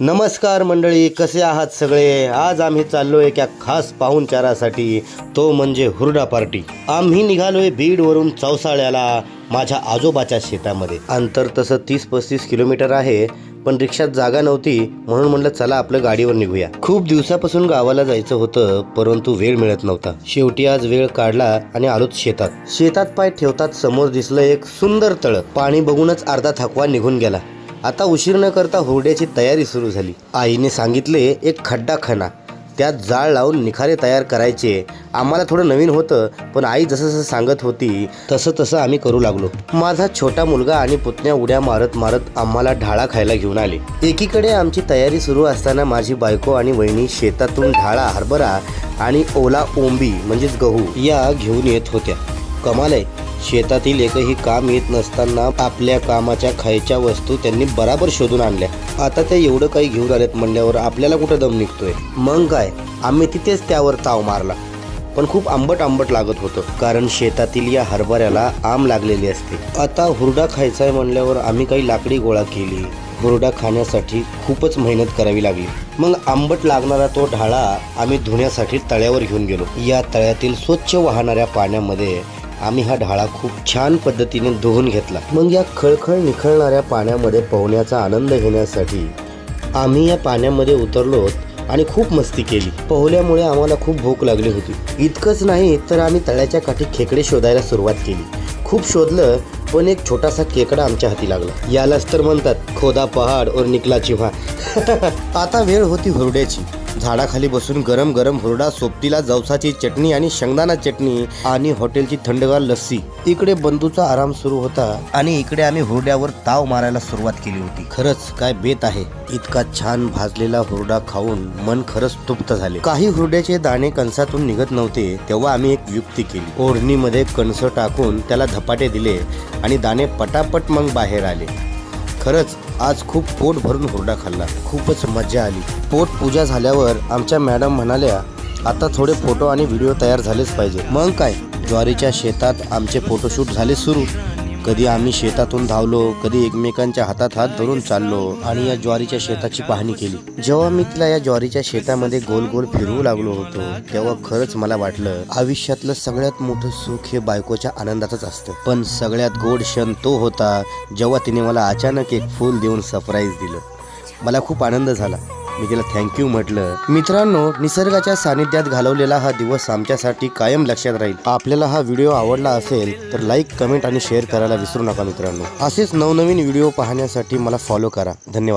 नमस्कार मंडळी, कसे आहात सगळे। आज आम्ही चाललोय एका खास पाहुणचारासाठी, तो म्हणजे हुरडा पार्टी। आम्ही निघालोय बीडवरून चौसाळ्याला, माझ्या आजोबाच्या शेतामध्ये। अंतर तसं 30-35 किलोमीटर आहे, पण रिक्षात जागा नव्हती म्हणून म्हणलं चला आपलं गाडीवर निघूया। खूप दिवसापासून गावाला जायचं होतं, परंतु वेळ मिळत नव्हता। शेवटी आज वेळ काढला आणि आलोच शेतात। शेतात पाय ठेवतात समोर दिसलं एक सुंदर तळ। पाणी बघूनच अर्धा थकवा निघून गेला। आता उशीर न करता हुरड्याची तयारी सुरू झाली। आईने सांगितले एक खड्डा खणा, त्यात जाळ लावून निखारे तयार करायचे। आम्हाला थोडं नवीन होतं, पण आई जसं जसं सांगत होती तसं तसं आम्ही करू लागलो। माझा छोटा मुलगा आणि पुतण्या उड्या मारत मारत आम्हाला ढाळा खायला घेऊन आले। एकीकडे आमची तयारी सुरू असताना माझी बायको आणि वहिनी शेतातून ढाळा, हरभरा आणि ओला ओंबी म्हणजेच गहू या घेऊन येत होत्या। कमाल आहे, शेतातील एकही काम येत नसताना आपल्या कामाच्या खायच्या वस्तू त्यांनी बराबर शोधून आणल्या। आता ते एवढं काही घेऊन आलेत म्हणल्यावर आपल्याला कुठं दम निघतोय। मग काय, आम्ही तिथेच त्यावर ताव मारला। पण खूप आंबट लागत होतं, कारण शेतातील या हरभऱ्याला आम लागलेली असते। आता हुरडा खायचा आहे म्हणल्यावर आम्ही काही लाकडी गोळा केली। हुरडा खाण्यासाठी खूपच मेहनत करावी लागली। मग आंबट लागणारा तो ढाळा आम्ही धुण्यासाठी तळ्यावर घेऊन गेलो। या तळ्यातील स्वच्छ वाहणाऱ्या पाण्यामध्ये आम्ही हा ढाळा खूप छान पद्धतीने धुवून घेतला। मग या खळखळ निखळणाऱ्या पाण्यामध्ये पोहण्याचा आनंद घेण्यासाठी आम्ही या पाण्यामध्ये उतरलो आणि खूप मस्ती केली। पोहल्यामुळे आम्हाला खूप भूक लागली होती। इतकंच नाही तर आम्ही तळ्याच्या काठी खेकडे शोधायला सुरुवात केली। खूप शोधलं, पण एक छोटासा खेकडा आमच्या हाती लागला। यालाच तर म्हणतात खोदा पहाड और निकला चिव्हा। आता वेळ होती हुरड्याची। झाडाखाली बसून गरम गरम हुरडा, सोबतीला जवसाची चटणी आणि शेंगदाणा चटणी आणि हॉटेलची थंडगार लस्सी। इकडे बंधूचा आराम सुरू होता आणि इकडे आम्ही हुरड्यावर ताव मारायला सुरुवात केली होती। खरंच काय बेत आहे, इतका छान भाजलेला हुरडा खाऊन मन खरंच तृप्त झाले। काही हुरड्याचे दाणे कणसातून निघत नव्हते, तेव्हा आम्ही एक युक्ती केली। ओढणीमध्ये कणस टाकून त्याला धपाटे दिले आणि दाणे पटापट मग बाहेर आले। खरंच आज खूप पोट भरून हुरडा खाल्ला, खूपच मजा आली। पोट पूजा झाल्यावर आमच्या मॅडम म्हणाल्या, आता थोडे फोटो आणि व्हिडिओ तयार झालेच पाहिजे। मग काय, ज्वारीच्या शेतात आमचे फोटोशूट झाले सुरू। कधी आम्ही शेतातून धावलो, कधी एकमेकांच्या हातात हात धरून चाललो आणि या ज्वारीच्या शेताची पाहणी केली। जेव्हा मी तिला या ज्वारीच्या शेतामध्ये गोल गोल फिरवू लागलो होतो, तेव्हा खरंच मला वाटलं आयुष्यातलं सगळ्यात मोठं सुख हे बायकोच्या आनंदातच असतं। पण सगळ्यात गोड क्षण तो होता जेव्हा तिने मला अचानक एक फूल देऊन सरप्राईज दिलं। मला खूप आनंद झाला। मी तिला थँक्यू म्हटलं। मित्रांनो, निसर्गाच्या सानिध्यात घालवलेला हा दिवस आमच्यासाठी कायम लक्षात राहील। आपल्याला हा व्हिडिओ आवडला असेल तर लाईक, कमेंट आणि शेअर करायला विसरू नका मित्रांनो। असेच नवनवीन व्हिडिओ पाहण्यासाठी मला फॉलो करा। धन्यवाद।